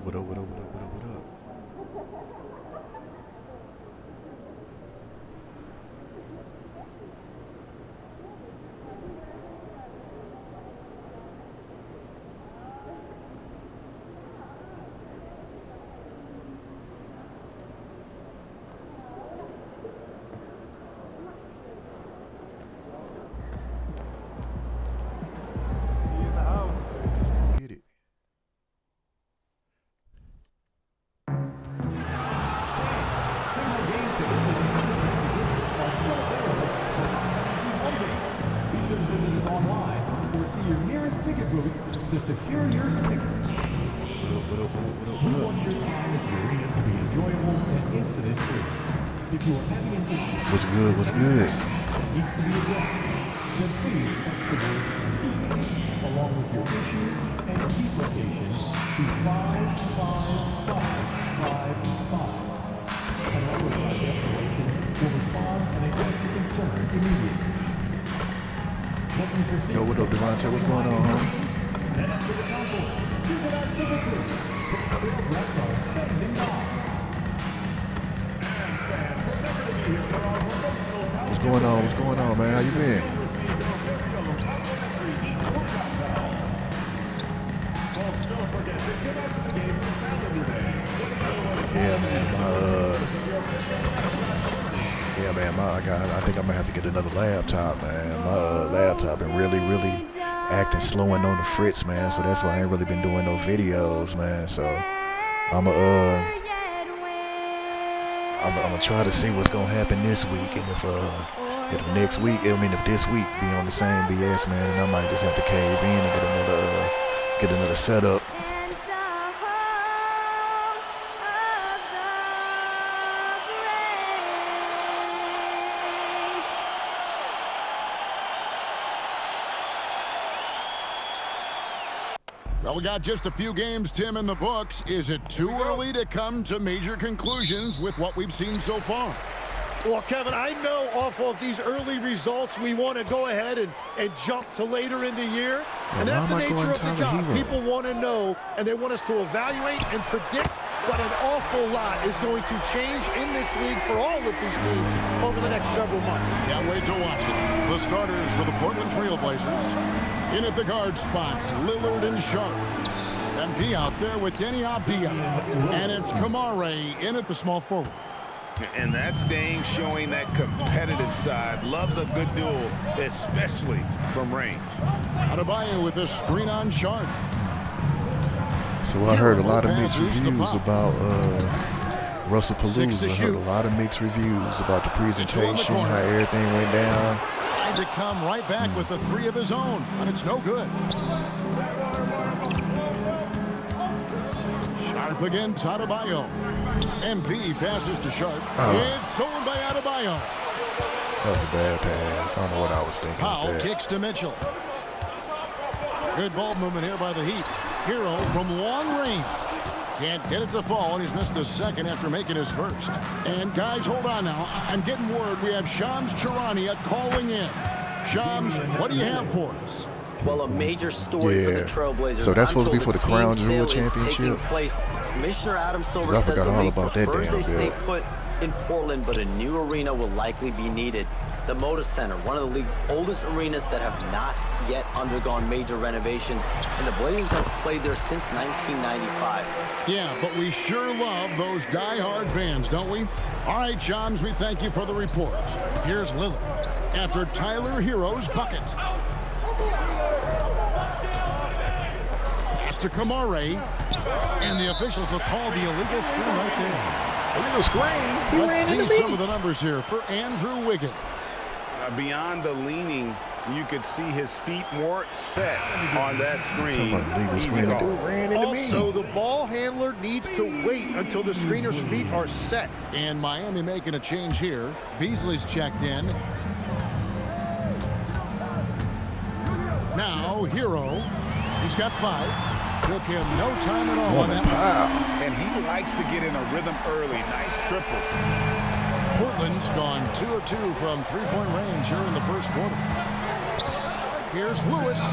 What up, what up, what up, what up, what up? Let's go get it. To secure your tickets. What up, what up, what up, We what up? want your time at the arena to be enjoyable and incident-free. If you are having an issue What's good, what's good? that needs to be addressed, then please text the word "heat" along with your issue and seat location to 55555. An overflight destination will respond and address your concern immediately. Looking for seats Yo, what up, Devontae? What's going on, homie? Head up to the concourse. Use it actively. Ticket sales reps are standing by. And fans, remember to be here for our promotional What's going on? What's going on, man? How you been? Yeah, man. I think I'm gonna have to get another laptop, man. My laptop been really acting slowing on the fritz, man. So that's why I ain't really been doing no videos, man. So I'm gonna try to see what's gonna happen this week, and if next week, if this week be on the same BS, man, then I might just have to cave in and get another setup. Well, we got just a few games, Tim, in the books. Is it too early to come to major conclusions with what we've seen so far? Well, Kevin, I know off of these early results, we want to go ahead and jump to later in the year. And that's the nature of the job. People want to know, and they want us to evaluate and predict, but an awful lot is going to change in this league for all of these teams over the next several months. Can't wait to watch it. The starters for the Portland Trailblazers. In at the guard spots, Lillard and Sharp. MP out there with Denny Avdia. And it's Kamare in at the small forward. And that's Dame showing that competitive side. Loves a good duel, especially from range. Adebayo with a screen on Sharp. So I heard a lot of mixed reviews about Russell Palooza. I heard a lot of mixed reviews about the presentation, how everything went down. Tried to come right back with the three of his own, but it's no good. Sharp against Adebayo. MP passes to Sharp. It's stolen by Adebayo. That was a bad pass. I don't know what I was thinking. Powell kicks to Mitchell. Good ball movement here by the Heat. Hero from long range. Can't get it to fall, and he's missed the second after making his first. And guys, hold on now. I'm getting word we have Shams Charania calling in. Shams, what do you have for us? Well, a major story for the Trailblazers. So that's supposed to be for the Crown Jewel Championship? Commissioner Adam Silver I says forgot all about that prefers damn they stay deal. put in Portland, but a new arena will likely be needed. The Moda Center, one of the league's oldest arenas that have not yet undergone major renovations, and the Blazers have played there since 1995. Yeah, but we sure love those die-hard fans, don't we? All right, Shams, we thank you for the report. Here's Lillard after Tyler Hero's bucket. Pass to Kamare, and the officials will call the illegal screen right there. Illegal screen? He ran into Let's see some me. of the numbers here for Andrew Wiggins. Beyond the leaning, you could see his feet more set on that screen. Illegal Easy screen. call. Dude ran into me. Also, the ball handler needs to wait until the screener's feet are set. And Miami making a change here. Beasley's checked in. Now, Hero. He's got 5. Took him no time at all on that one. And he likes to get in a rhythm early. Nice triple. Portland's gone 2 of 2 from three-point range here in the first quarter. Here's Lewis.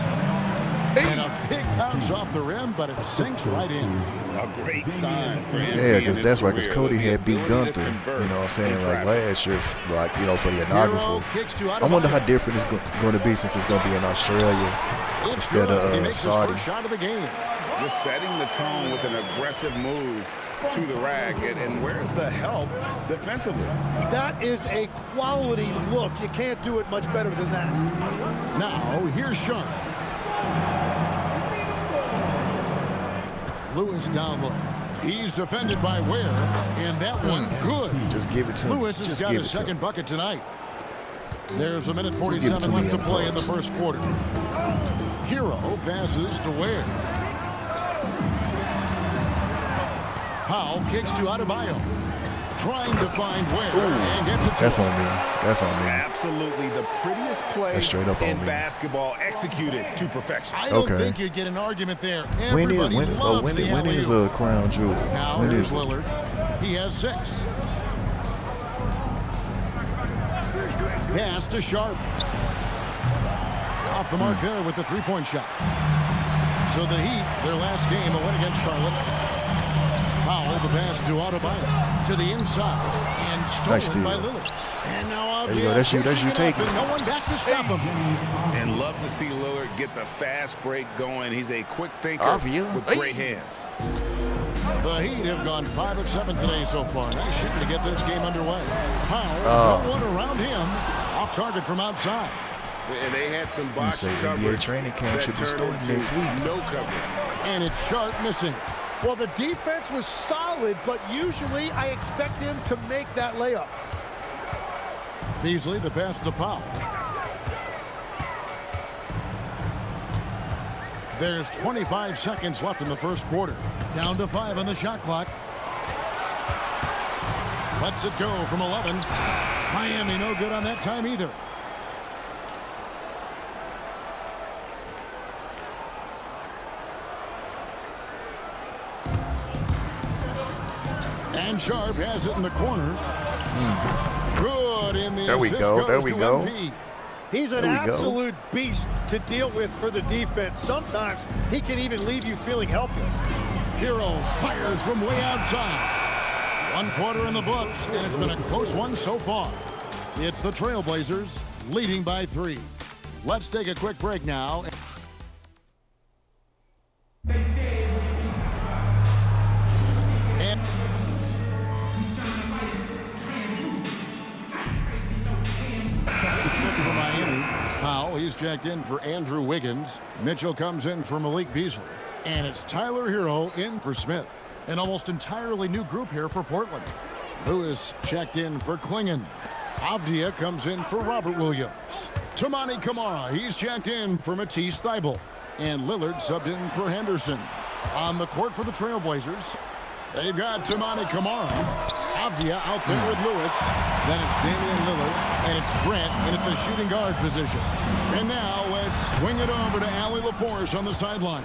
And a Big bounce off the rim, but it sinks right in. A great sign for him. Yeah, because that's why, because Cody had beat Gunther, you know what I'm saying, like last year, like, you know, for the inaugural. I wonder how different it's going to be since it's going to be in Australia instead of Saudi. Shot of the game. Just setting the tone with an aggressive move to the rack, and where's the help defensively? That is a quality look. You can't do it much better than that. Now, here's Sharp. Lewis down low. He's defended by Ware, and that one good. Just give it to him. Lewis has got his second bucket tonight. There's a minute 47 left to play in the first quarter. Hero passes to Ware. Powell kicks to Adebayo. Trying to find Ware and gets it. That's on me. That's on me. Absolutely the prettiest play straight up in on me. basketball, executed to perfection. I don't think you get an argument there. When is a crown jewel? Now When here's is it? Lillard. He has 6. Pass to Sharp. Off the mark there with the three-point shot. So the Heat, their last game, a win against Charlotte. Powell, the pass to Adebayo to the inside and stolen by Lillard. And now there you go. That's you taking. No one back to stop him. And love to see Lillard get the fast break going. He's a quick thinker with great hands. The Heat have gone 5 of 7 today so far. Nice shooting to get this game underway. Powell, no one around him. Off target from outside. And they had some box coverage. NBA training camp should be starting next week. No coverage. And it's Sharp missing. Well, the defense was solid, but usually I expect him to make that layup. Beasley, the pass to Powell. There's 25 seconds left in the first quarter. Down to 5 on the shot clock. Lets it go from 11. Miami no good on that time either. And Sharp has it in the corner. Good in the There we go. There we go. MP. He's an absolute beast to deal with for the defense. Sometimes he can even leave you feeling helpless. Hero fires from way outside. 1 quarter in the books, and it's been a close one so far. It's the Trailblazers leading by 3. Let's take a quick break now. He's checked in for Andrew Wiggins. Mitchell comes in for Malik Beasley. And it's Tyler Hero in for Smith. An almost entirely new group here for Portland. Lewis checked in for Klingon. Avdia comes in for Robert Williams. Tamani Kamara, he's checked in for Matisse Thybulle. And Lillard subbed in for Henderson. On the court for the Trailblazers, they've got Tamani Kamara. Avdia out there with Lewis. Then it's Damian Lillard, and it's Grant in at the shooting guard position. And now let's swing it over to Allie LaForce on the sideline.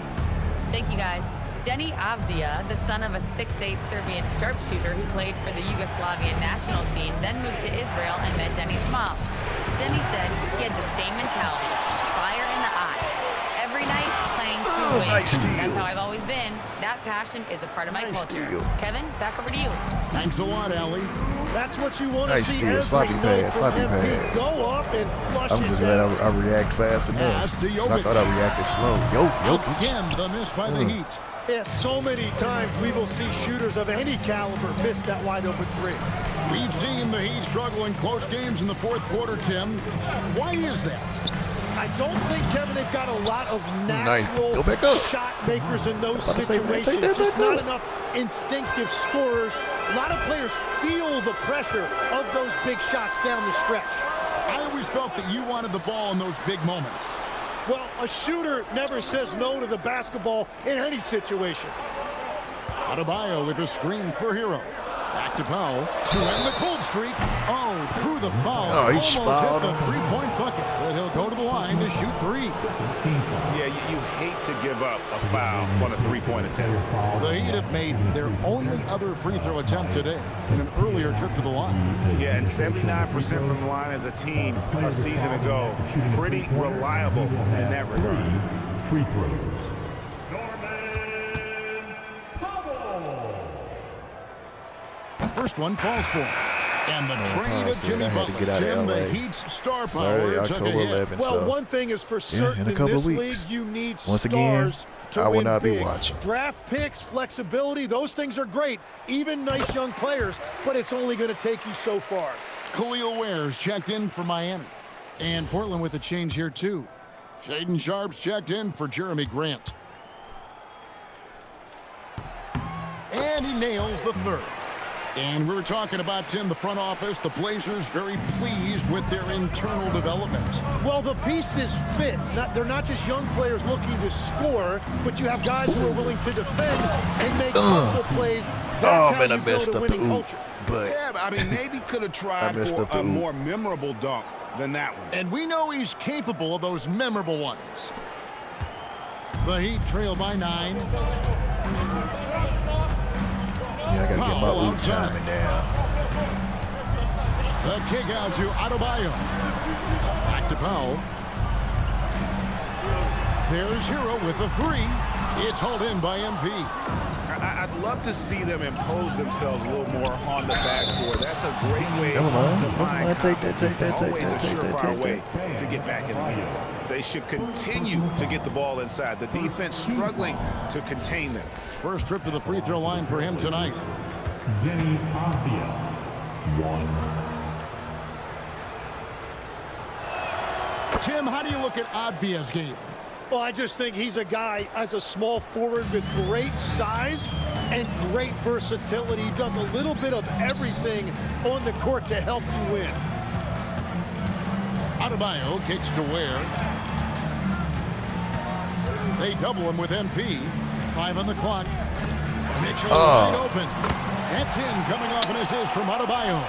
Thank you, guys. Denny Avdia, the son of a 6'8" Serbian sharpshooter who played for the Yugoslavian national team, then moved to Israel and met Denny's mom. Denny said he had the same mentality, fire in the eyes. Every night, playing to win. Nice steal. That's how I've always been. That passion is a part of my culture. Steal. Kevin, back over to you. Thanks a lot, Allie. That's what you want to see. Steal. Sloppy pass. Sloppy pass. Go up and flush I'm just glad I react fast enough. I thought I reacted slow. Jokic. Again, the miss by the Heat. Yeah, so many times we will see shooters of any caliber miss that wide open 3. We've seen the Heat struggle in close games in the fourth quarter, Tim. Why is that? I don't think, Kevin, they've got a lot of natural Go back up. shot makers in those situations. Take that Just back not up. enough instinctive scorers. A lot of players feel the pressure of those big shots down the stretch. I always felt that you wanted the ball in those big moments. Well, a shooter never says no to the basketball in any situation. Adebayo with a screen for Hero. Back to Powell to end the cold streak. Oh, through the foul. Oh, he almost hit spalled the him. three-point bucket. But he'll go to the line to shoot 3. Yeah, you hate to give up a foul on a three-point attempt. The Heat have made their only other free throw attempt today in an earlier trip to the line. Yeah, and 79% from the line as a team a season ago. Pretty reliable in that regard. Free throws. first one falls for him. And the trade of Jimmy Butler. Jim, the Heat's star Sorry, power October 11th. Well, so one thing is for certain in a couple this of weeks. league, you need Once stars again, to I will win not be big. watching. Draft picks, flexibility, those things are great. Even nice young players, but it's only going to take you so far. Khalil Ware's checked in for Miami. And Portland with a change here, too. Shaden Sharp's checked in for Jeremy Grant. And he nails the third. And we were talking about, Tim, the front office, the Blazers very pleased with their internal development. Well, the pieces fit. They're not just young players looking to score, but you have guys who are willing to defend and make hustle plays. That's how man, I you messed build a up the winning oop. culture. But Yeah, I mean, maybe could have tried for a more memorable dunk than that one. And we know he's capable of those memorable ones. The Heat trail by 9. yeah, I got to get my oop timing down. The kick out to Adebayo. Back to Powell. There's Hero with the 3. It's hauled in by MP. I'd love to see them impose themselves a little more on the backboard. That's a great way Never mind. to Never find mind. Take that, confidence. take that, take Always that, a take that, surefire take way that. to get back in the game. They should continue to get the ball inside. The defense struggling to contain them. First trip to the free throw line for him tonight. Denny Avdia, 1. Tim, how do you look at Advia's game? Well, I just think he's a guy as a small forward with great size and great versatility. He does a little bit of everything on the court to help you win. Adebayo kicks to Ware. They double him with MP. 5 on the clock. Mitchell wide open. That's in, coming off an assist from Adebayo.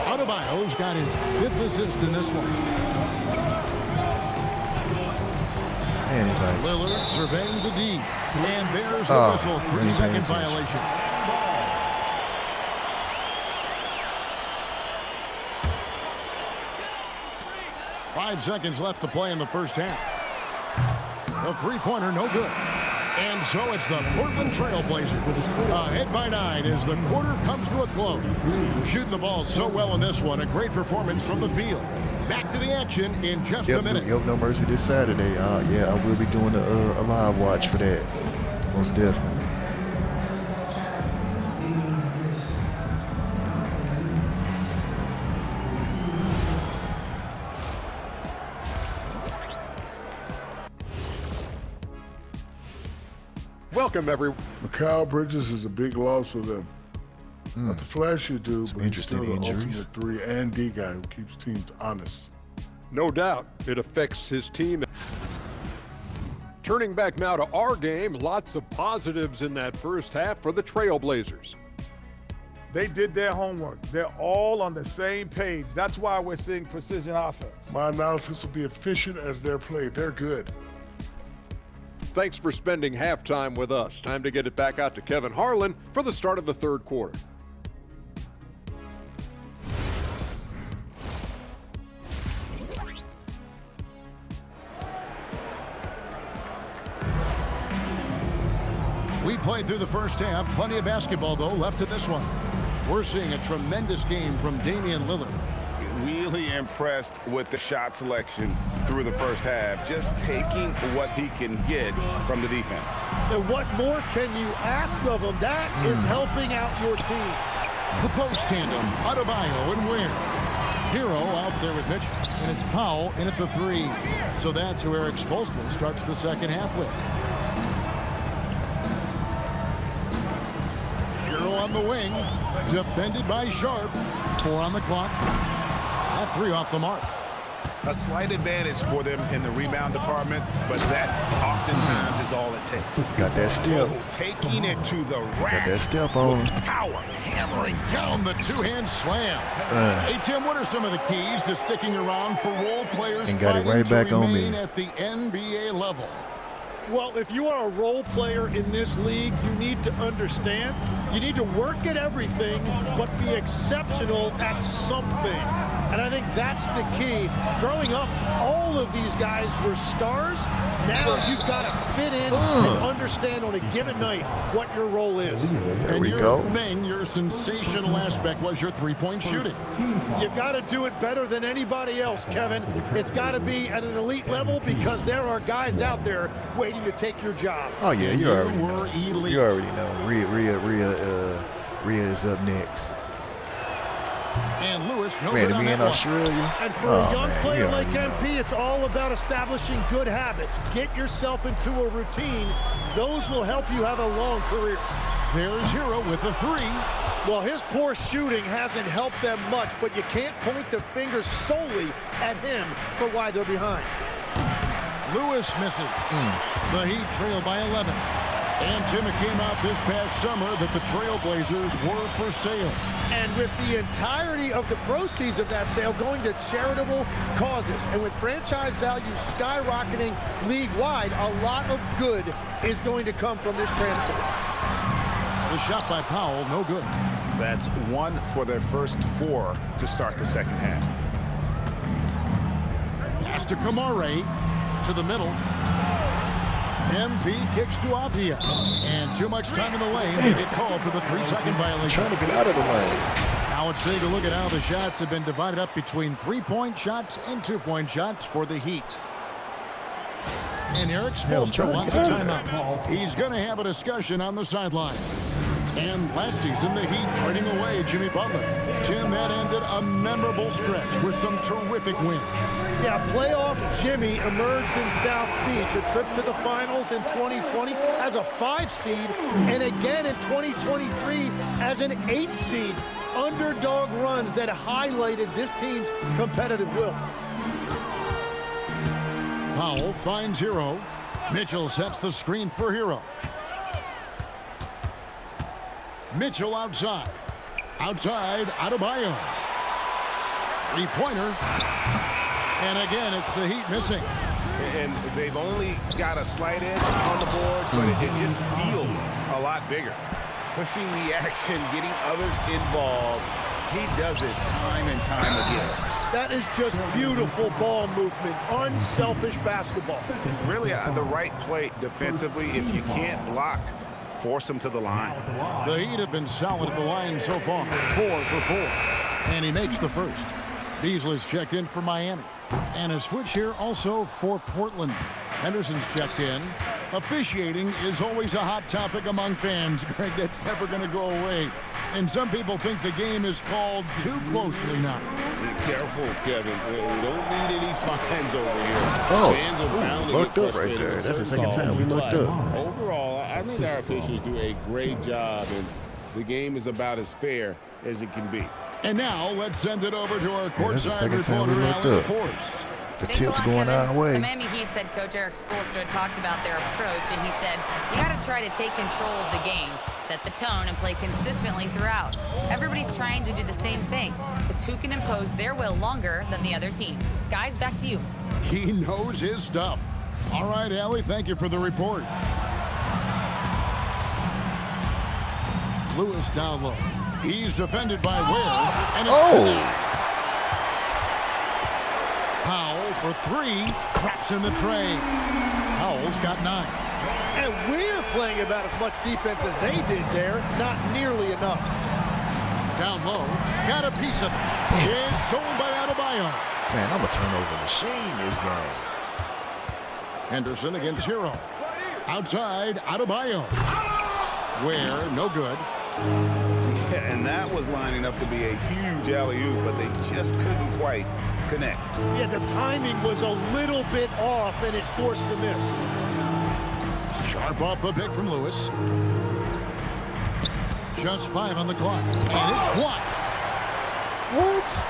Adebayo's got his 5th assist in this one. Man, he's like, Lillard surveying the D. And there's the whistle. 3-second violation. Five seconds left to play in the first half. The three-pointer, no good. And so it's the Portland Trail Blazers ahead by 9 as the quarter comes to a close. Shooting the ball so well in this one. A great performance from the field. Back to the action in just a minute. Yep, No Mercy this Saturday. Yeah, I will be doing a live watch for that. Most definitely. Welcome, everyone. Mikal Bridges is a big loss for them. Not the flashy dude, but he's interesting still the injuries. ultimate 3 and D guy who keeps teams honest. No doubt it affects his team. Turning back now to our game, lots of positives in that first half for the Trailblazers. They did their homework. They're all on the same page. That's why we're seeing precision offense. My analysis will be efficient as their play. They're good. Thanks for spending halftime with us. Time to get it back out to Kevin Harlan for the start of the third quarter. We played through the first half. Plenty of basketball, though, left in this one. We're seeing a tremendous game from Damian Lillard. Really impressed with the shot selection through the first half. Just taking what he can get from the defense. And what more can you ask of him? That is helping out your team. The post tandem, Adebayo and Ware. Hero out there with Mitchell, and it's Powell in at the 3. So that's who Eric Spoelstra starts the second half with. Hero on the wing, defended by Sharp. 4 on the clock. That 3 off the mark. A slight advantage for them in the rebound department, but that oftentimes is all it takes. Got that step. Oh, taking it to the rack. Got that step on. With power. Hammering down the two-hand slam. Hey, Tim, what are some of the keys to sticking around for role players And got it right back on me. at the NBA level? Well, if you are a role player in this league, you need to understand, you need to work at everything, but be exceptional at something. And I think that's the key. Growing up, all of these guys were stars. Now you've got to fit in and understand on a given night what your role is. There we go. Your sensational aspect was your three-point shooting. You've got to do it better than anybody else, Kevin. It's got to be at an elite level because there are guys out there waiting to take your job. Oh, yeah, you already know. Elite. You already know. Rhea is up next. And Lewis, no Man, good to on be in that Australia. And for a young player you like already know. MP, it's all about establishing good habits. Get yourself into a routine. Those will help you have a long career. There's Hero with the three. Well, his poor shooting hasn't helped them much, but you can't point the finger solely at him for why they're behind. Lewis misses. The Heat trail by 11. And Tim, it came out this past summer that the Trailblazers were for sale. And with the entirety of the proceeds of that sale going to charitable causes, and with franchise values skyrocketing league-wide, a lot of good is going to come from this transfer. The shot by Powell, no good. That's 1 for their first 4 to start the second half. Pass to Kamare, to the middle. MP kicks to Avdia. And too much time in the lane. They get called for the 3-second violation. Trying to get out of the lane. Now let's take a look at how the shots have been divided up between 3-point shots and 2-point shots for the Heat. And Eric Spoelstra wants a timeout. He's going to have a discussion on the sideline. And last season, the Heat trading away Jimmy Butler. Tim, that ended a memorable stretch with some terrific wins. Yeah, playoff Jimmy emerged in South Beach, a trip to the finals in 2020 as a 5 seed, and again in 2023 as an 8 seed. Underdog runs that highlighted this team's competitive will. Powell finds Hero. Mitchell sets the screen for Hero. Mitchell outside. Outside, Adebayo. Three-pointer. And again, it's the Heat missing. And they've only got a slight edge on the board, but it just feels a lot bigger. Pushing the action, getting others involved. He does it time and time again. That is just beautiful ball movement, unselfish basketball. Really, the right play defensively. If you can't block, force him to the line. The Heat have been solid at the line so far. 4 for 4. And he makes the first. Beasley's checked in for Miami. And a switch here also for Portland. Henderson's checked in. Officiating is always a hot topic among fans. Greg, that's never going to go away. And some people think the game is called too closely now. Be careful, Kevin. We don't need any fines over here. Oh, fans are bound to looked get up right frustrated there. with That's the certain second time we calls, looked but up. Overall, I think our officials do a great job, and the game is about as fair as it can be. And now let's send it over to our Yeah, that's the courtside second time we reporter, looked Alan up. Force. The Thanks a tip's lot, going Kevin. our way. The Miami Heat head coach Eric Spoelstra talked about their approach, and he said, you got to try to take control of the game, set the tone, and play consistently throughout. Everybody's trying to do the same thing. It's who can impose their will longer than the other team. Guys, back to you. He knows his stuff. All right, Allie, thank you for the report. Lewis down low. He's defended by Ware, and it's tipped. Powell for 3, traps in the tray. Powell's got 9. And we're playing about as much defense as they did there. Not nearly enough. Down low, got a piece of it. It's going by Adebayo. Man, I'm a turnover machine this game. Henderson against Hero. Outside, Adebayo. Ware, no good. Yeah, and that was lining up to be a huge alley-oop, but they just couldn't quite connect. Yeah, the timing was a little bit off, and it forced the miss. Sharp off the pick from Lewis. Just 5 on the clock. And it's blocked. What?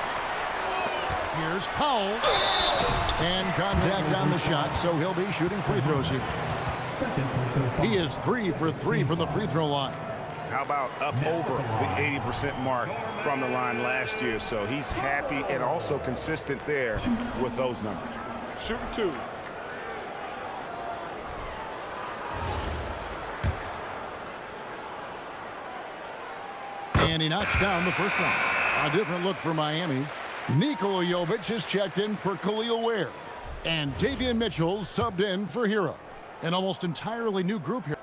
Here's Powell. And contact on the shot, so he'll be shooting free throws here. He is 3 for 3 from the free throw line. How about up over the 80% mark from the line last year? So he's happy and also consistent there with those numbers. Shooting 2. And he knocks down the first one. A different look for Miami. Nikola Jovic is checked in for Khalil Ware. And Davian Mitchell subbed in for Hero. An almost entirely new group here.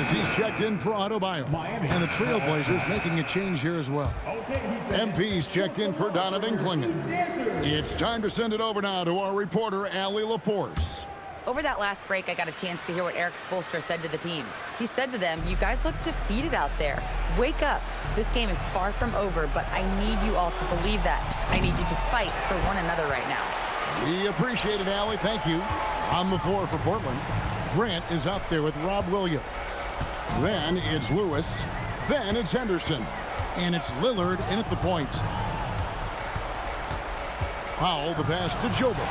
He's checked in for Adebayo. And the Trailblazers making a change here as well. MP's checked in for Donovan Clingan. It's time to send it over now to our reporter, Allie LaForce. Over that last break, I got a chance to hear what Eric Spoelstra said to the team. He said to them, "You guys look defeated out there. Wake up. This game is far from over, but I need you all to believe that. I need you to fight for one another right now." We appreciate it, Allie. Thank you. On the floor for Portland, Grant is out there with Rob Williams. Then it's Lewis. Then it's Henderson. And it's Lillard in at the point. Powell, the pass to Jovic.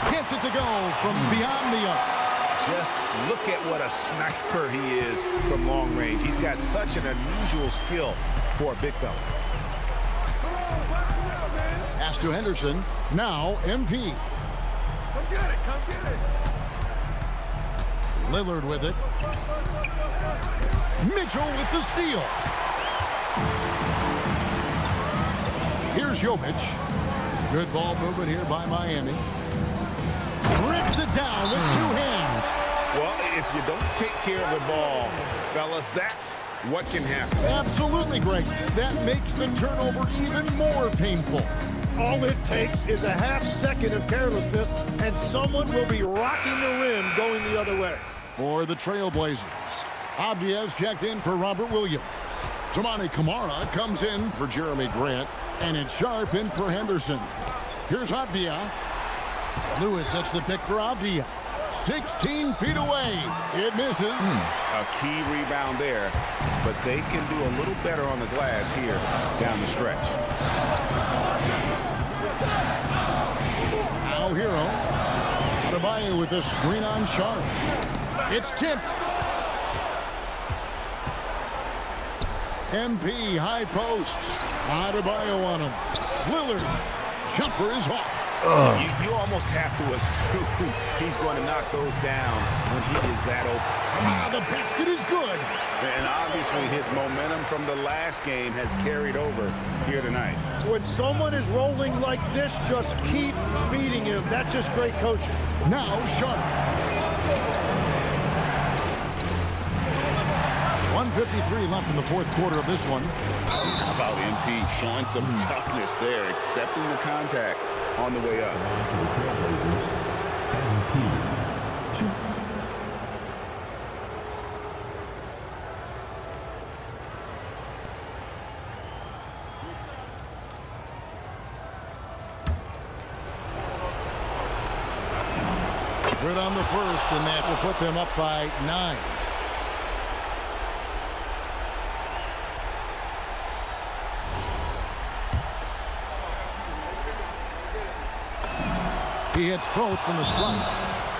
Gets it to go from beyond the arc. Just look at what a sniper he is from long range. He's got such an unusual skill for a big fella. Pass to Henderson. Now MP. Come get it, come get it. Lillard with it. Mitchell with the steal. Here's Jovic. Good ball movement here by Miami. Rips it down with two hands. Well, if you don't take care of the ball, fellas, that's what can happen. Absolutely, Greg. That makes the turnover even more painful. All it takes is a half second of carelessness, and someone will be rocking the rim going the other way. For the Trailblazers, Abdia's checked in for Robert Williams. Toumani Camara comes in for Jeremy Grant, and it's Sharp in for Henderson. Here's Abdia. Lewis sets the pick for Abdia. 16 feet away. It misses. A key rebound there, but they can do a little better on the glass here down the stretch. Now Hero. Adebayo with a screen on Sharp. It's tipped. MP high post. Adebayo on him. Lillard. Jumper is off. You almost have to assume he's going to knock those down when he is that open. The basket is good. And obviously his momentum from the last game has carried over here tonight. When someone is rolling like this, just keep feeding him. That's just great coaching. Now Sharp. 1:53 left in the fourth quarter of this one. How about MP showing some toughness there, accepting the contact on the way up. Good on the first, and that will put them up by 9. He hits both from the stripe.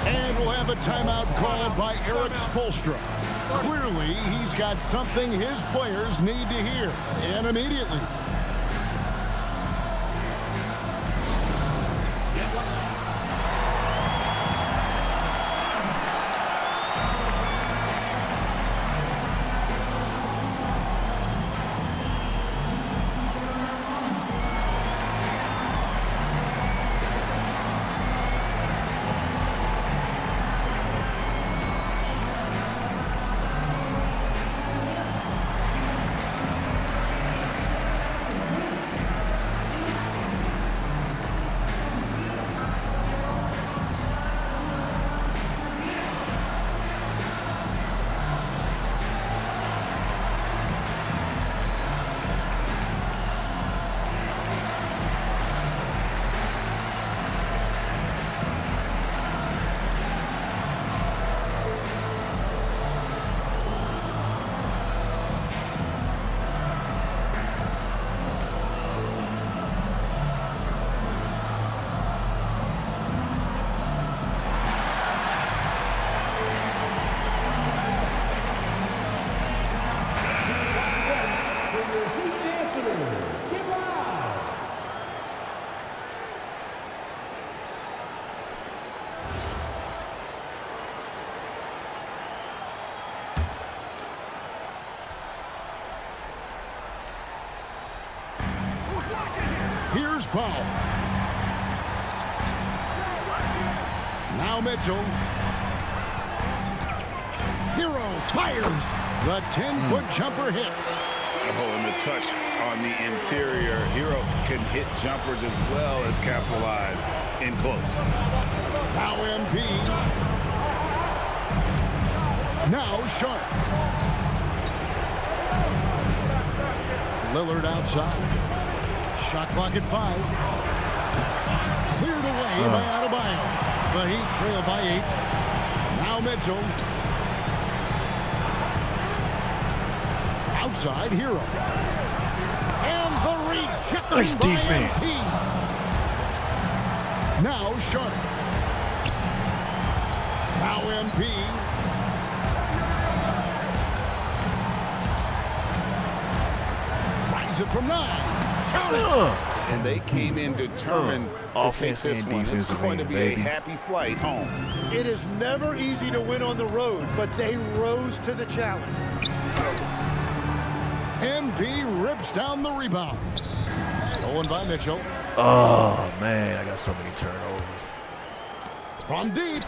And we'll have a timeout called by Eric Spoelstra. Clearly, he's got something his players need to hear, and immediately. Here's Powell. Now Mitchell. Hero fires. The 10-foot jumper hits. Oh, and the touch on the interior. Hero can hit jumpers as well as capitalize in close. Now MP. Now Sharp. Lillard outside. Shot clock at 5. Cleared away by Adebayo. The Heat trail by 8. Now Mitchell. Outside Hero. And the rejection Nice by defense. MP. Now Sharp. Now MP. Finds it from 9. Count it. And they came in determined to take Offense this and one. It's defensive going to end, be baby. a happy flight home. It is never easy to win on the road, but they rose to the challenge. MP rips down the rebound. Stolen by Mitchell. Oh, man, I got so many turnovers. From deep.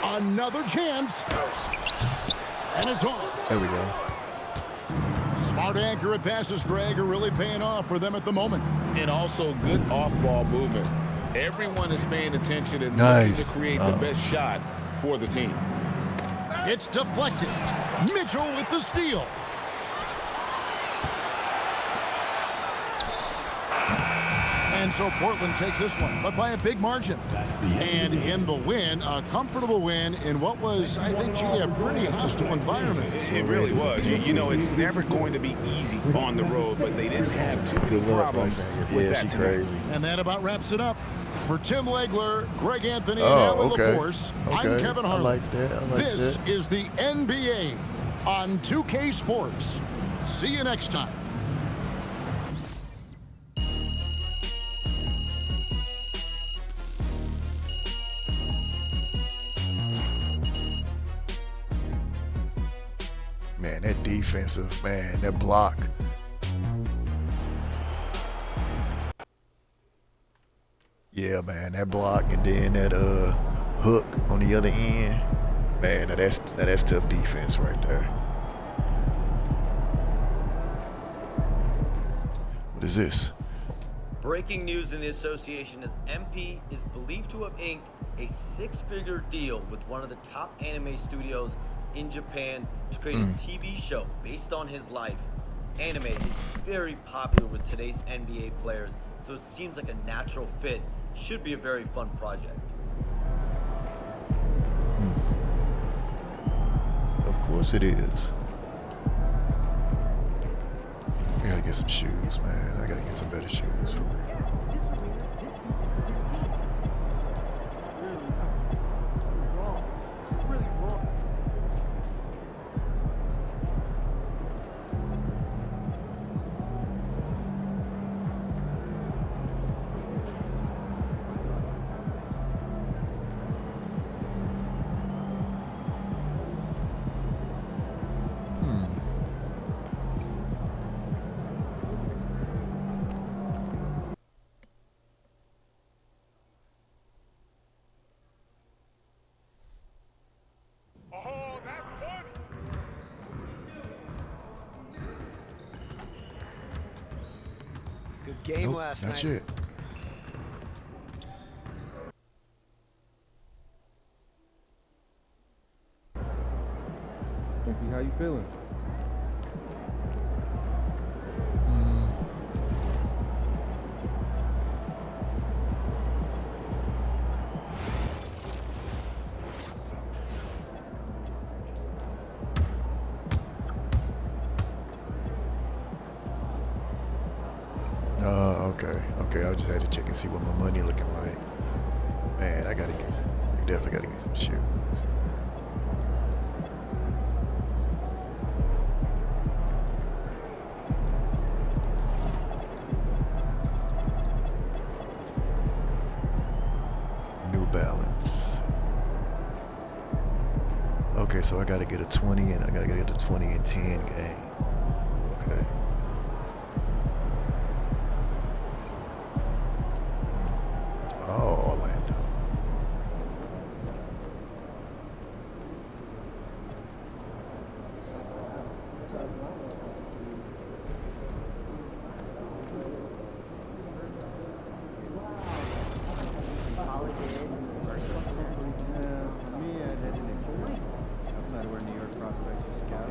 Another chance. And it's off. There we go. Smart accurate passes, Greg, are really paying off for them at the moment. And also good off-ball movement. Everyone is paying attention and Nice. looking to create the best shot for the team. It's deflected. Mitchell with the steal. And so Portland takes this one, but by a big margin. And in the win, a comfortable win in what was, I think, G, a pretty hostile environment. It really was. You know, it's never going to be easy on the road, but they didn't have too many Good luck, problems Bryson. with Yeah, that she tonight. crazy. And that about wraps it up. For Tim Legler, Greg Anthony, and Oh, Alan okay. LaForce, I'm Okay. Kevin I Harlan. likes that. I likes This that. is the NBA on 2K Sports. See you next time. Man, that defensive, man, that block. Yeah, man, that block and then that hook on the other end. Man, that's tough defense right there. What is this? Breaking news in the association is MP is believed to have inked a 6-figure deal with one of the top anime studios in Japan to create a TV show based on his life. Anime is very popular with today's NBA players, so it seems like a natural fit. Should be a very fun project. Of course it is. I gotta get some shoes, man. I gotta get some better shoes for real. Good game last That's night. it. Frankie, how you feeling? Okay. I just had to check and see what my money looking like. Man, I definitely gotta get some shoes. New Balance. Okay, so I gotta get a 20 and I gotta get a 20 and 10 game. Okay.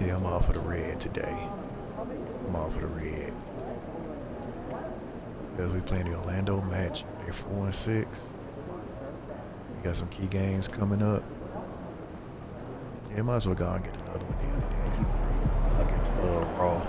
Yeah, I'm off of the red today. I'm off of the red. As we play the Orlando Magic, they're 4-6. We got some key games coming up. Yeah, might as well go and get another one down today. Against Raw.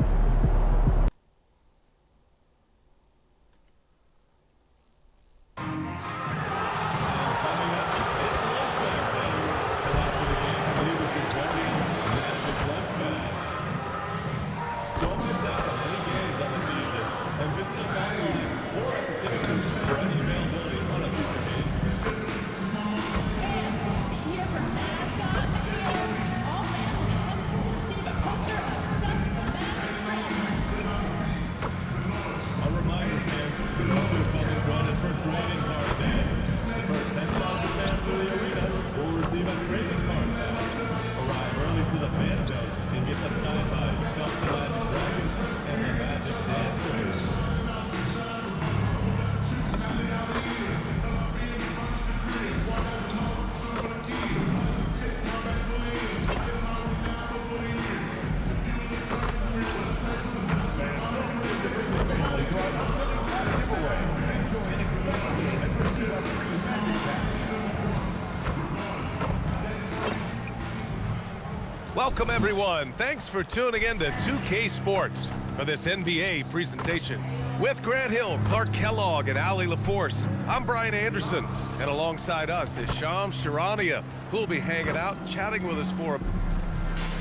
Welcome, everyone. Thanks for tuning in to 2K Sports for this NBA presentation. With Grant Hill, Clark Kellogg, and Ali LaForce, I'm Brian Anderson, and alongside us is Shams Charania, who will be hanging out, chatting with us for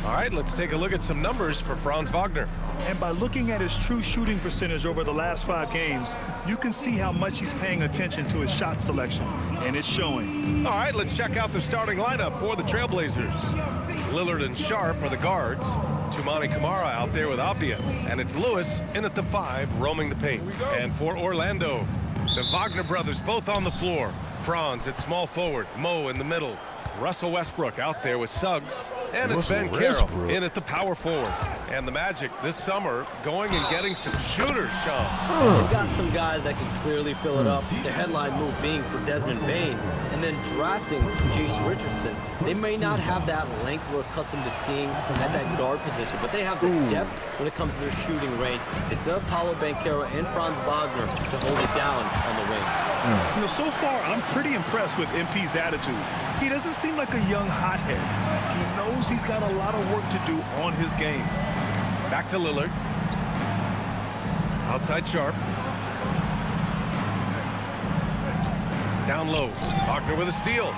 All right, let's take a look at some numbers for Franz Wagner. And by looking at his true shooting percentage over the last 5 games, you can see how much he's paying attention to his shot selection, and it's showing. All right, let's check out the starting lineup for the Trailblazers. Lillard and Sharp are the guards. Toumani Camara out there with Avdia. And it's Lewis in at the 5, roaming the paint. And for Orlando, the Wagner brothers both on the floor. Franz at small forward, Mo in the middle. Russell Westbrook out there with Suggs. And it's Ben Carroll in at the power forward. And the Magic this summer going and getting some shooters, Sean. They've got some guys that can clearly fill it up. The headline move being for Desmond Bane and then drafting Jason Richardson. They may not have that length we're accustomed to seeing at that guard position, but they have the depth when it comes to their shooting range. They still have Paolo Banchero and Franz Wagner to hold it down on the wings. You know, so far, I'm pretty impressed with MP's attitude. He doesn't seem like a young hothead. He knows he's got a lot of work to do on his game. Back to Lillard. Outside Sharp. Down low. Wagner with a steal.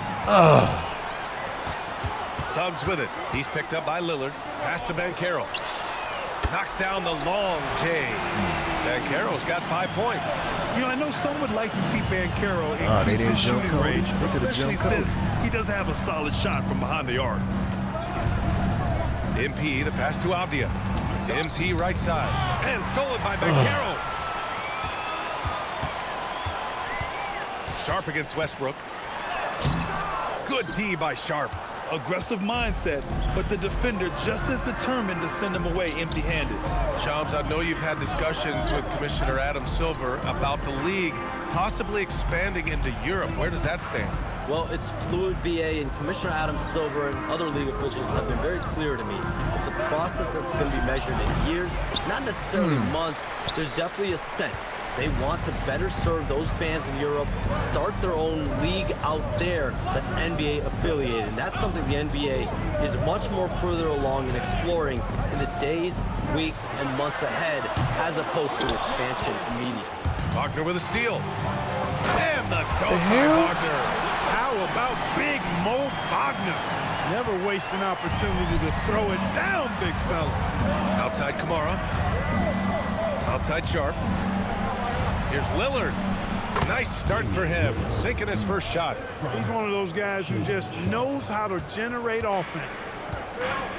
Suggs with it. He's picked up by Lillard. Pass to Banchero. Knocks down the long J. Banchero's got 5 points. You know, I know some would like to see Banchero increase his shooting range, especially since he doesn't have a solid shot from behind the arc. MP, the pass to Avdia. MP right side. And stolen by Banchero. Sharp against Westbrook. Good D by Sharp. Aggressive mindset, but the defender just as determined to send him away empty-handed. Shams, I know you've had discussions with Commissioner Adam Silver about the league possibly expanding into Europe. Where does that stand? Well, it's fluid, BA, and Commissioner Adam Silver and other league officials have been very clear to me. It's a process that's going to be measured in years, not necessarily months. There's definitely a sense. They want to better serve those fans in Europe, start their own league out there that's NBA affiliated. And that's something the NBA is much more further along in exploring in the days, weeks, and months ahead, as opposed to expansion immediately. Wagner with a steal. And the dunk by Wagner. How about big Mo Wagner? Never waste an opportunity to throw it down, big fella. Outside Camara. Outside Sharp. Here's Lillard. Nice start for him, sinking his first shot. He's one of those guys who just knows how to generate offense.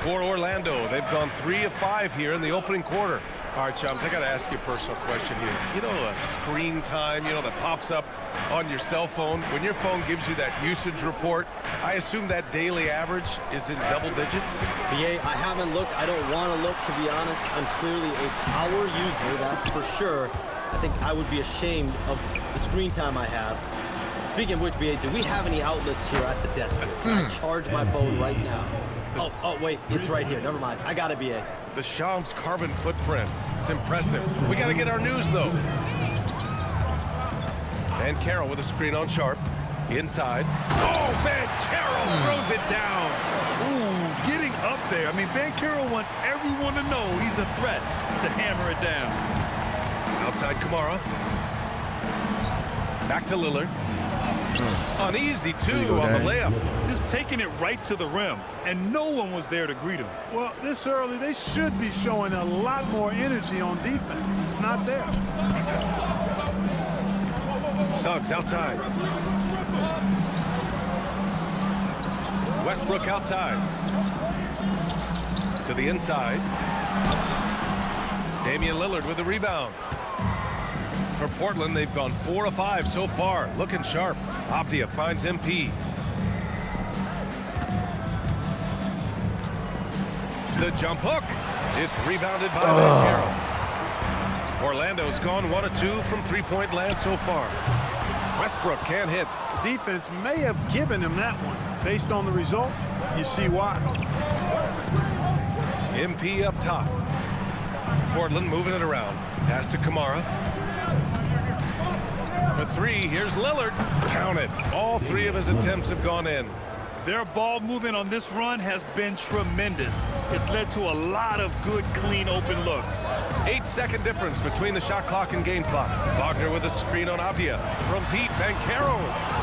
For Orlando, they've gone 3 of 5 here in the opening quarter. All right, Chums, I got to ask you a personal question here. You know, screen time, that pops up on your cell phone. When your phone gives you that usage report, I assume that daily average is in double digits? BA, I haven't looked. I don't want to look, to be honest. I'm clearly a power user, that's for sure. I think I would be ashamed of the screen time I have. Speaking of which, BA, do we have any outlets here at the desk? Can I charge my phone right now? Oh, wait, it's right here. Never mind. I got it, BA. The Shams carbon footprint. It's impressive. We got to get our news, though. And Carroll with a screen on Sharp. Inside. Oh, man, Carroll throws it down. Ooh, getting up there. I mean, Ben Carroll wants everyone to know he's a threat to hammer it down. Outside Kamara. Back to Lillard. Uneasy, too, on the layup. Just taking it right to the rim, and no one was there to greet him. Well, this early, they should be showing a lot more energy on defense. It's not there. Suggs outside. Westbrook outside. To the inside. Damian Lillard with the rebound. For Portland, they've gone 4 of 5 so far. Looking sharp. Avdia finds MP. The jump hook. It's rebounded by Ben Carroll. Orlando's gone 1 of 2 from three-point land so far. Westbrook can't hit. The defense may have given him that one. Based on the results, you see why. MP up top. Portland moving it around. Pass to Kamara. For 3, here's Lillard. Count it. All 3 of his attempts have gone in. Their ball movement on this run has been tremendous. It's led to a lot of good, clean, open looks. 8-second difference between the shot clock and game clock. Wagner with a screen on Avdia. From deep, Banchero.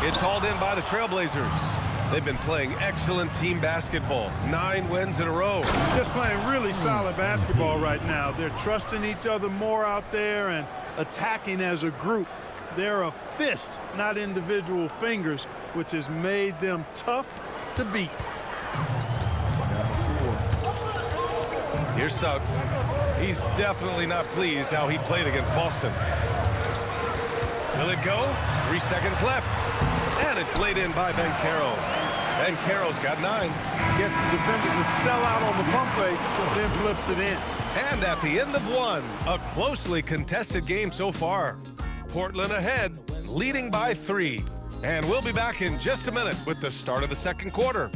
It's hauled in by the Trailblazers. They've been playing excellent team basketball. 9 wins in a row. Just playing really solid basketball right now. They're trusting each other more out there and attacking as a group. They're a fist, not individual fingers, which has made them tough to beat. Here's Suggs. He's definitely not pleased how he played against Boston. Will it go? 3 seconds left. And it's laid in by Banchero. Banchero's got 9. Gets the defender to sell out on the pump fake, then flips it in. And at the end of 1, a closely contested game so far. Portland ahead, leading by 3. And we'll be back in just a minute with the start of the second quarter.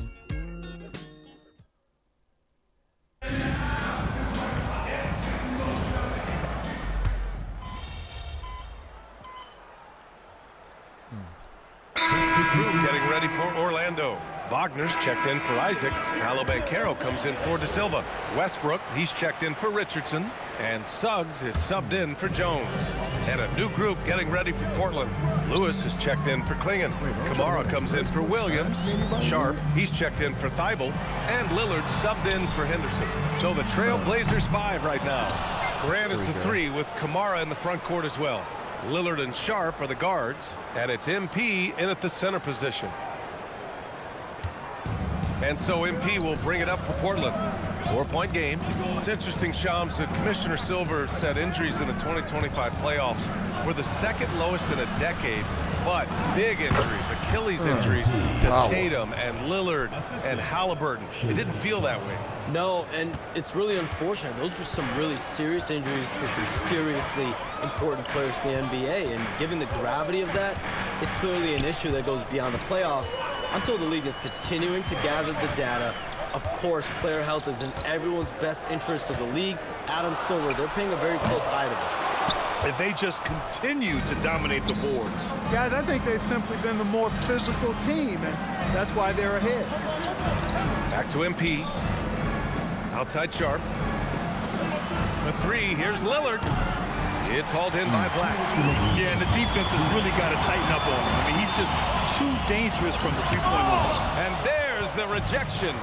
Getting ready for Orlando. Wagner's checked in for Isaac. Paolo Banchero comes in for De Silva. Westbrook, he's checked in for Richardson. And Suggs is subbed in for Jones. And a new group getting ready for Portland. Lewis is checked in for Klingon. Kamara comes in for Williams. Sharp, he's checked in for Thibault. And Lillard subbed in for Henderson. So the Trailblazers 5 right now. Grant is the 3 with Kamara in the front court as well. Lillard and Sharp are the guards. And it's MP in at the center position. And so MP will bring it up for Portland. 4-point game. It's interesting, Shams, that Commissioner Silver said injuries in the 2025 playoffs were the second lowest in a decade, but big injuries, Achilles injuries to Tatum and Lillard and Halliburton. It didn't feel that way. No, and it's really unfortunate. Those are some really serious injuries to some seriously important players in the NBA, and given the gravity of that, it's clearly an issue that goes beyond the playoffs. I'm told the league is continuing to gather the data. Of course, player health is in everyone's best interest of the league. Adam Silver, they're paying a very close eye to this. If they just continue to dominate the boards. Guys, I think they've simply been the more physical team, and that's why they're ahead. Back to MP. Outside Sharp. For 3, here's Lillard. It's hauled in by Black. Yeah, and the defense has really got to tighten up on him. I mean, he's just too dangerous from the three-point line. And there's the rejection.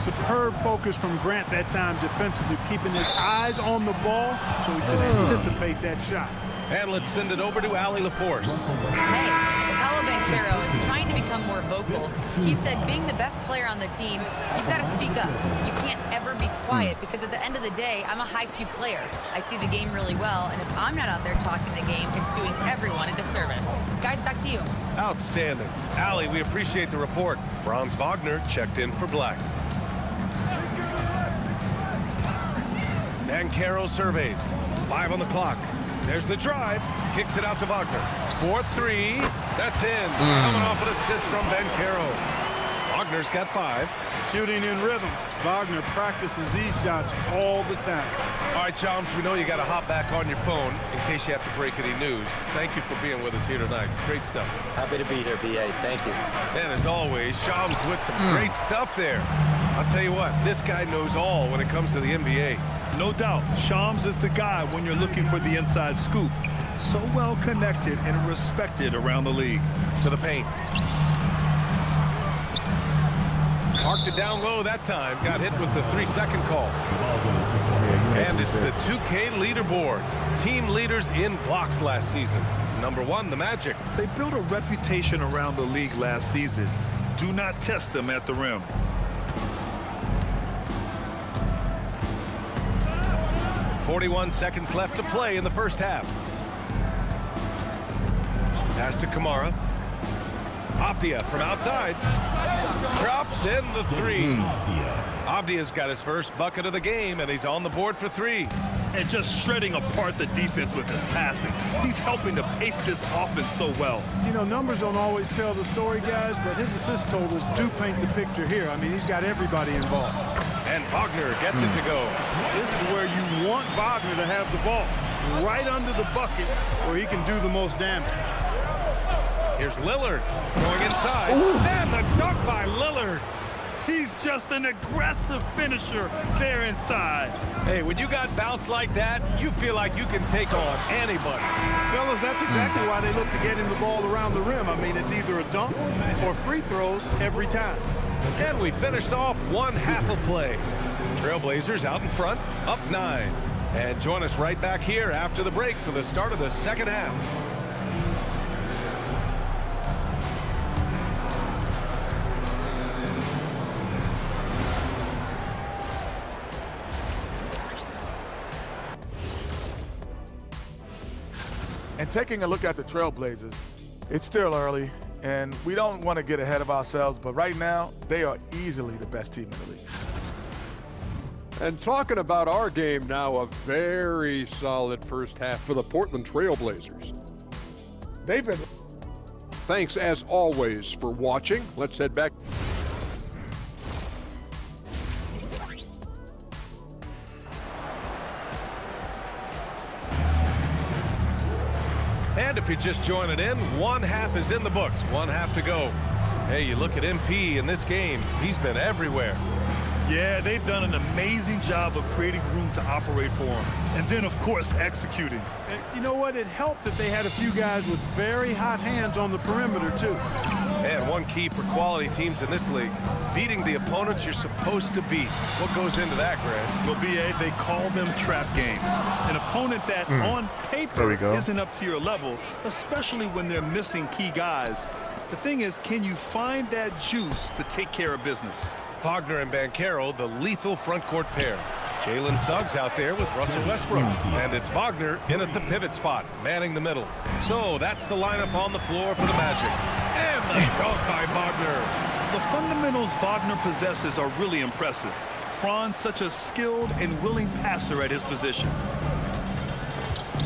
Superb focus from Grant that time defensively, keeping his eyes on the ball so he could anticipate that shot. And let's send it over to Allie LaForce. Hey, Paolo Banchero is trying to become become more vocal. He said being the best player on the team, you've got to speak up. You can't ever be quiet because at the end of the day, I'm a high-Q player. I see the game really well, and if I'm not out there talking the game, it's doing everyone a disservice. Guys, back to you. Outstanding. Allie, we appreciate the report. Franz Wagner checked in for black. Bancaro surveys. 5 on the clock. There's the drive. Kicks it out to Wagner. 4-3. That's in. Coming off an assist from Bancaro. Wagner's got 5. Shooting in rhythm. Wagner practices these shots all the time. All right, Chums, we know you got to hop back on your phone in case you have to break any news. Thank you for being with us here tonight. Great stuff. Happy to be here, B.A. Thank you. And as always, Chums with some great stuff there. I'll tell you what, this guy knows all when it comes to the NBA. No doubt, Shams is the guy when you're looking for the inside scoop. So well connected and respected around the league. To the paint. Marked it down low that time. Got hit with the 3-second call. And it's the 2K leaderboard. Team leaders in blocks last season. Number 1, the Magic. They built a reputation around the league last season. Do not test them at the rim. .41 seconds left to play in the first half. Pass to Kamara. Avdia from outside. Drops in the 3. Avdia's got his first bucket of the game, and he's on the board for 3. And just shredding apart the defense with his passing. He's helping to pace this offense so well. You know, numbers don't always tell the story, guys, but his assist totals do paint the picture here. I mean, he's got everybody involved. And Wagner gets it to go. This is where you want Wagner to have the ball, right under the bucket where he can do the most damage. Here's Lillard going inside. And the dunk by Lillard. He's just an aggressive finisher there inside. Hey, when you got bounce like that, you feel like you can take on anybody. Fellas, that's exactly why they look to get him the ball around the rim. I mean, it's either a dunk or free throws every time. And we finished off one half of play. Trailblazers out in front, up 9. And join us right back here after the break for the start of the second half. And taking a look at the Trailblazers, it's still early, and we don't want to get ahead of ourselves, but right now, they are easily the best team in the league. And talking about our game now, a very solid first half for the Portland Trailblazers. They've been... Thanks, as always, for watching. Let's head back. And if you're just joining in, one half is in the books, one half to go. Hey, you look at MP in this game, he's been everywhere. Yeah, they've done an amazing job of creating room to operate for him. And then, of course, executing. And you know what? It helped that they had a few guys with very hot hands on the perimeter, too. And one key for quality teams in this league, beating the opponents you're supposed to beat. What goes into that, Grant? Well, BA, they call them trap games. An opponent that on paper isn't up to your level, especially when they're missing key guys. The thing is, can you find that juice to take care of business? Wagner and Bancaro, the lethal front court pair. Jalen Suggs out there with Russell Westbrook. And it's Wagner in at the pivot spot, manning the middle. So that's the lineup on the floor for the Magic. And the dunk by Wagner. The fundamentals Wagner possesses are really impressive. Franz, such a skilled and willing passer at his position.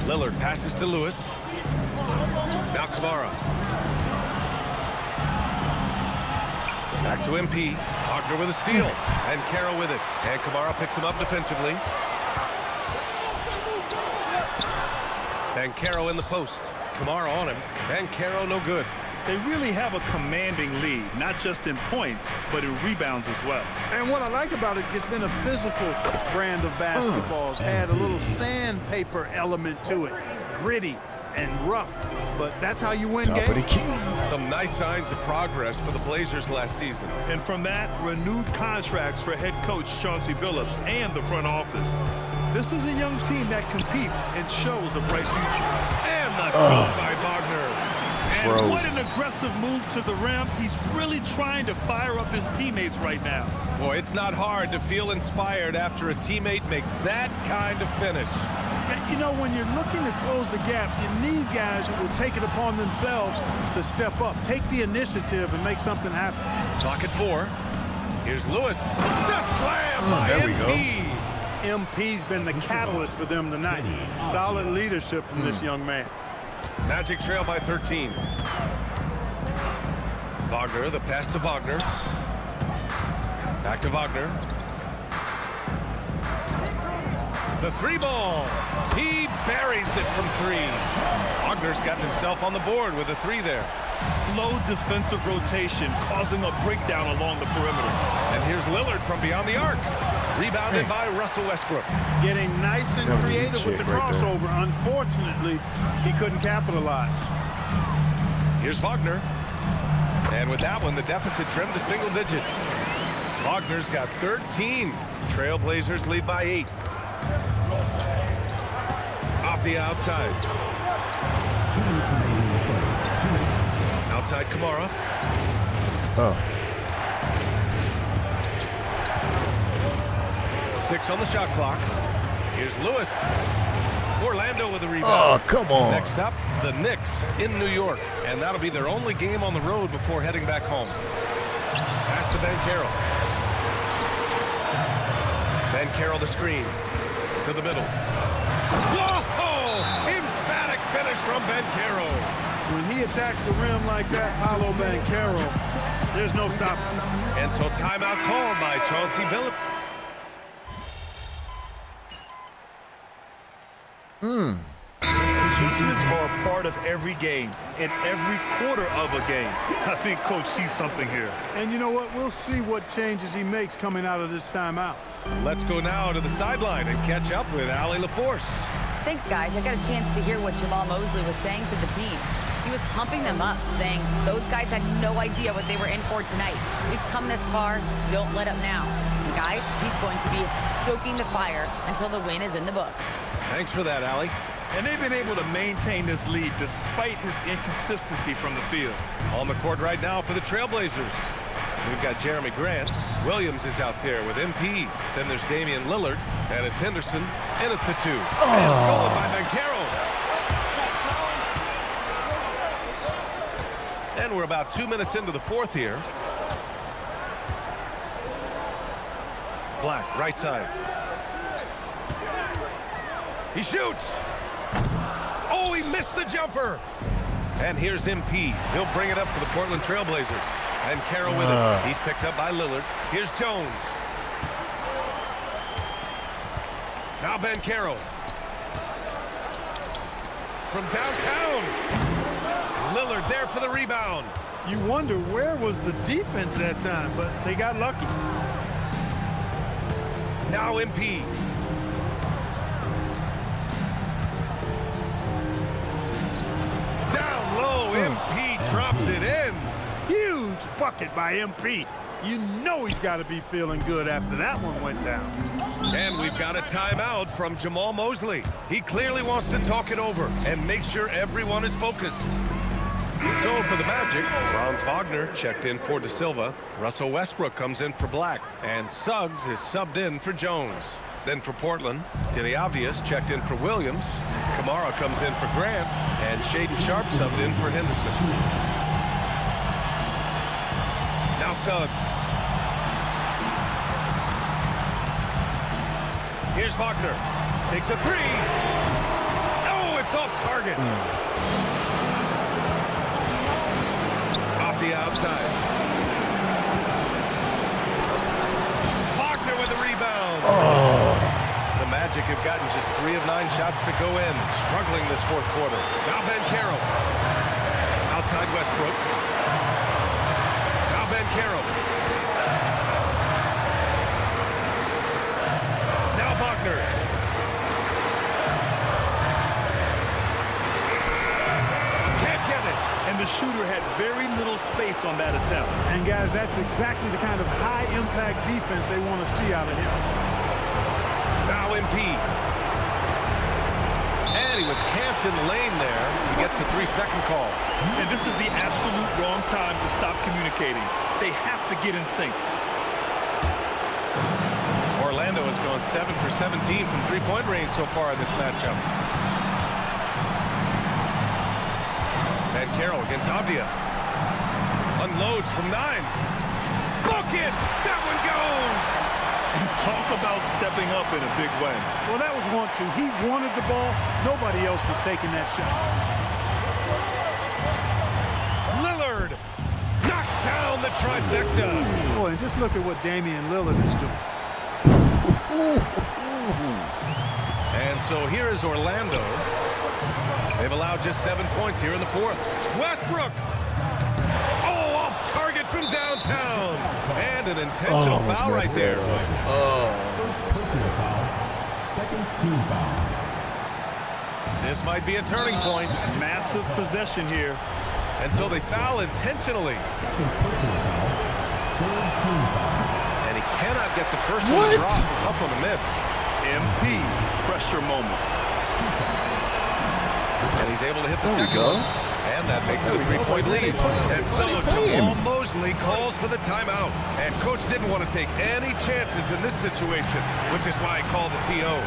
Lillard passes to Lewis. Now Kamara. Back to MP. Wagner with a steal. And Carroll with it. And Kamara picks him up defensively. Bancaro in the post. Kamara on him. Bancaro no good. They really have a commanding lead, not just in points, but in rebounds as well. And what I like about it, it's been a physical brand of basketball. It's had a little sandpaper element to it. Gritty and rough, but that's how you win games. Some nice signs of progress for the Blazers last season. And from that, renewed contracts for head coach Chauncey Billups and the front office. This is a young team that competes and shows a bright future. And the dunk by Wagner. froze. And what an aggressive move to the rim. He's really trying to fire up his teammates right now. Boy, it's not hard to feel inspired after a teammate makes that kind of finish. You know, when you're looking to close the gap, you need guys who will take it upon themselves to step up, take the initiative, and make something happen. Clock at 4. Here's Lewis. The slam by there we MP. MP's been the catalyst for them tonight. Solid leadership from this young man. Magic trail by 13. Wagner, the pass to Wagner. Back to Wagner. The 3-ball. He buries it from 3. Wagner's gotten himself on the board with a 3 there. Slow defensive rotation causing a breakdown along the perimeter. And here's Lillard from beyond the arc. Rebounded by Russell Westbrook. Getting nice and creative with the crossover. Unfortunately, he couldn't capitalize. Here's Wagner. And with that one, the deficit trimmed to single digits. Wagner's got 13. Trailblazers lead by 8. Off the outside. Outside Kamara. Oh. 6 on the shot clock. Here's Lewis. Orlando with the rebound. Oh, come on. Next up, the Knicks in New York. And that'll be their only game on the road before heading back home. Pass to Ben Carroll. Ben Carroll the screen. To the middle. Whoa! Emphatic finish from Ben Carroll. When he attacks the rim like that, Paolo Banchero, there's no stopping. And so timeout called by Chauncey Billups. Adjustments are a part of every game and every quarter of a game. I think Coach sees something here. And you know what? We'll see what changes he makes coming out of this timeout. Let's go now to the sideline and catch up with Allie LaForce. Thanks, guys. I got a chance to hear what Jamal Mosley was saying to the team. He was pumping them up, saying those guys had no idea what they were in for tonight. We've come this far. Don't let up now. And guys, he's going to be stoking the fire until the win is in the books. Thanks for that, Allie. And they've been able to maintain this lead despite his inconsistency from the field. On the court right now for the Trailblazers. We've got Jeremy Grant. Williams is out there with MP. Then there's Damian Lillard. And it's Henderson in at the 2. And stolen by Banchero. And we're about 2 minutes into the 4th here. Black, right side. He shoots. Oh, he missed the jumper. And here's MP. He'll bring it up for the Portland Trailblazers. And Carroll with it. He's picked up by Lillard. Here's Jones. Now Ben Carroll. From downtown. Lillard there for the rebound. You wonder where was the defense that time, but they got lucky. Now MP. Down low, MP drops it in. Huge bucket by MP. You know he's got to be feeling good after that one went down. And we've got a timeout from Jamal Mosley. He clearly wants to talk it over and make sure everyone is focused. So for the Magic, Franz Wagner checked in for De Silva. Russell Westbrook comes in for Black. And Suggs is subbed in for Jones. Then for Portland, Denny Avdias checked in for Williams. Kamara comes in for Grant. And Shaden Sharp subbed in for Henderson. Now Suggs. Here's Wagner. Takes a 3. Oh, it's off target. Off the outside. Wagner with the rebound. The Magic have gotten just 3 of 9 shots to go in. Struggling this 4th quarter. Now Ben Carroll. Outside Westbrook. Now Ben Carroll. Now Wagner. Can't get it. And the shooter had very little space on that attempt. And guys, that's exactly the kind of high-impact defense they want to see out of him. Now MP. And he was camped in the lane there. He gets a 3-second call. And this is the absolute wrong time to stop communicating. They have to get in sync. Orlando has gone 7 for 17 from three-point range so far in this matchup. And Carroll against Avdia. Unloads from 9. Book it! That one goes! Talk about stepping up in a big way. Well, that was 1-2. He wanted the ball. Nobody else was taking that shot. Lillard knocks down the trifecta. Boy, and just look at what Damian Lillard is doing. And so here is Orlando. They've allowed just 7 points here in the fourth. Westbrook. Oh, off target from downtown. And an intentional foul right there. Personal foul. Second team foul. This might be a turning point. Massive possession here. And so they foul intentionally. Second personal foul. Third team foul. And he cannot get the first one to drop. Tough one to miss. MP pressure moment. And he's able to hit the second one. And that makes it a 3-point lead. And so Jamal Mosley calls for the timeout. And coach didn't want to take any chances in this situation, which is why he called the TO.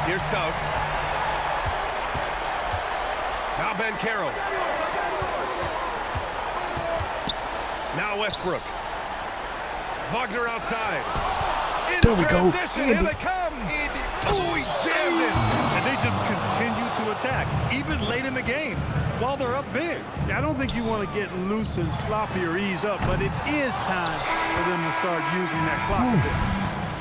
Here's South. Now Ben Carroll. Now Westbrook. Wagner outside. There we go. Here they come. Oh, he jammed it. And they just continue to attack, even late in the game, while they're up big. I don't think you want to get loose and sloppy or ease up, but it is time for them to start using that clock a bit.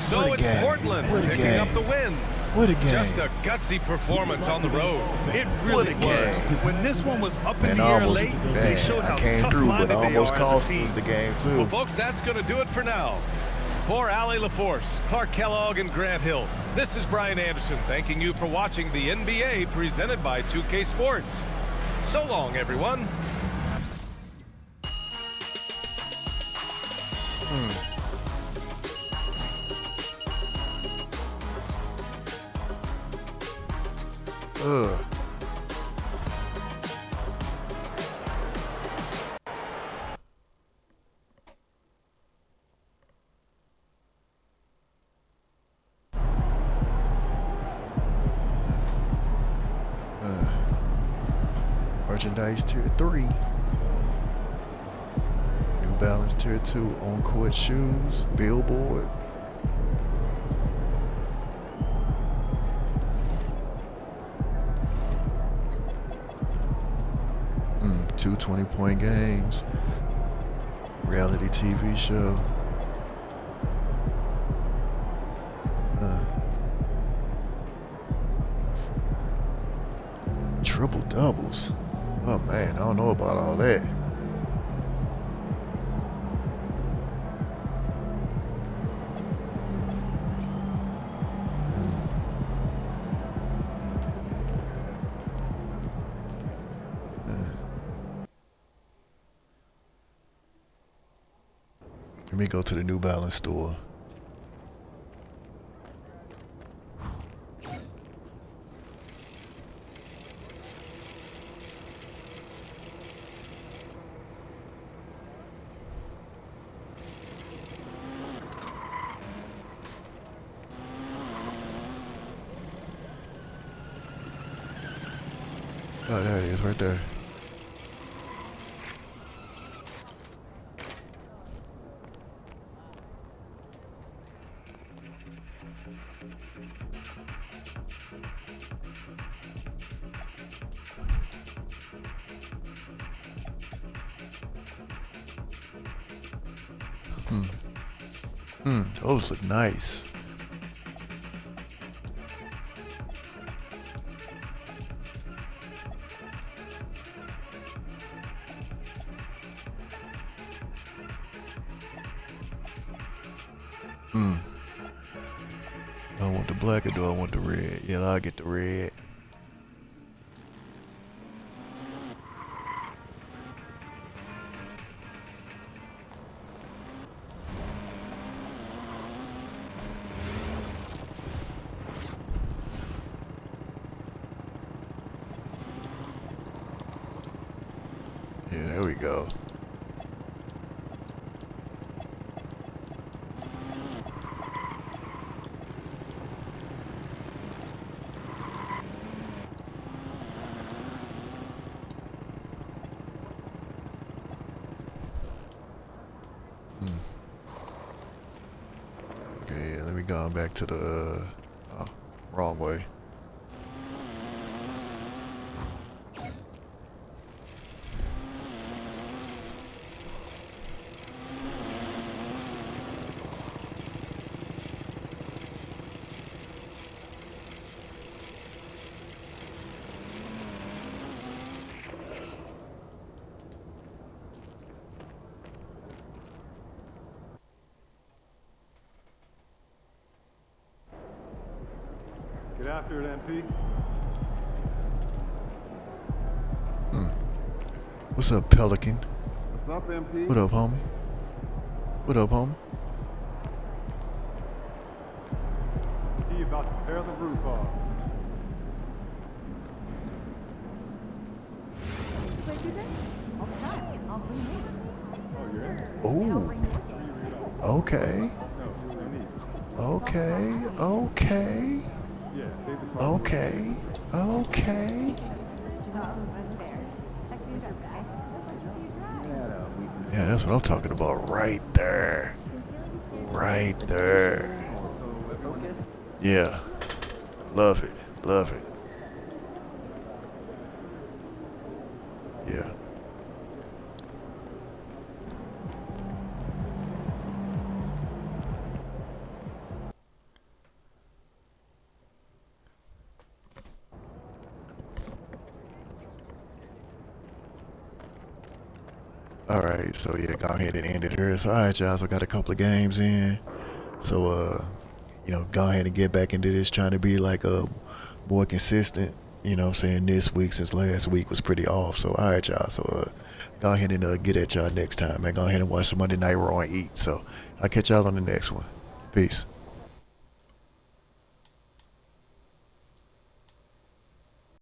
So it's Portland picking up the win. What a game. Just a gutsy performance on the road. It really was. When this one was up in the air late, they showed how tough-minded they are as a team. Almost cost us the game, too. Well, folks, that's going to do it for now. For Allie LaForce, Clark Kellogg, and Grant Hill, this is Brian Anderson thanking you for watching the NBA presented by 2K Sports. So long, everyone. Merchandise tier 3. New Balance tier 2 on-court shoes, billboard. Two 20-point games. Reality TV show. Triple doubles. Oh man, I don't know about all that. Let me go to the New Balance store. Oh, there it is, right there. Those look nice. Do I want the black or do I want the red? Yeah, I'll get the red. There we go. Okay, let me go back to the wrong way. Get after it, MP. What's up, Pelican? What's up, MP? What up, homie? What up, homie? He about to tear the roof off. Oh. Okay. Okay. Okay. Okay. Okay. Yeah, that's what I'm talking about right there. Right there. Yeah. Love it. Love it. Yeah. Alright, so yeah, go ahead and end it here. So alright, y'all, so got a couple of games in. So you know, go ahead and get back into this, trying to be like more consistent, you know what I'm saying, this week, since last week was pretty off. So alright, y'all, so go ahead and get at y'all next time, man. Go ahead and watch some Monday Night Raw and eat. So I'll catch y'all on the next one. Peace.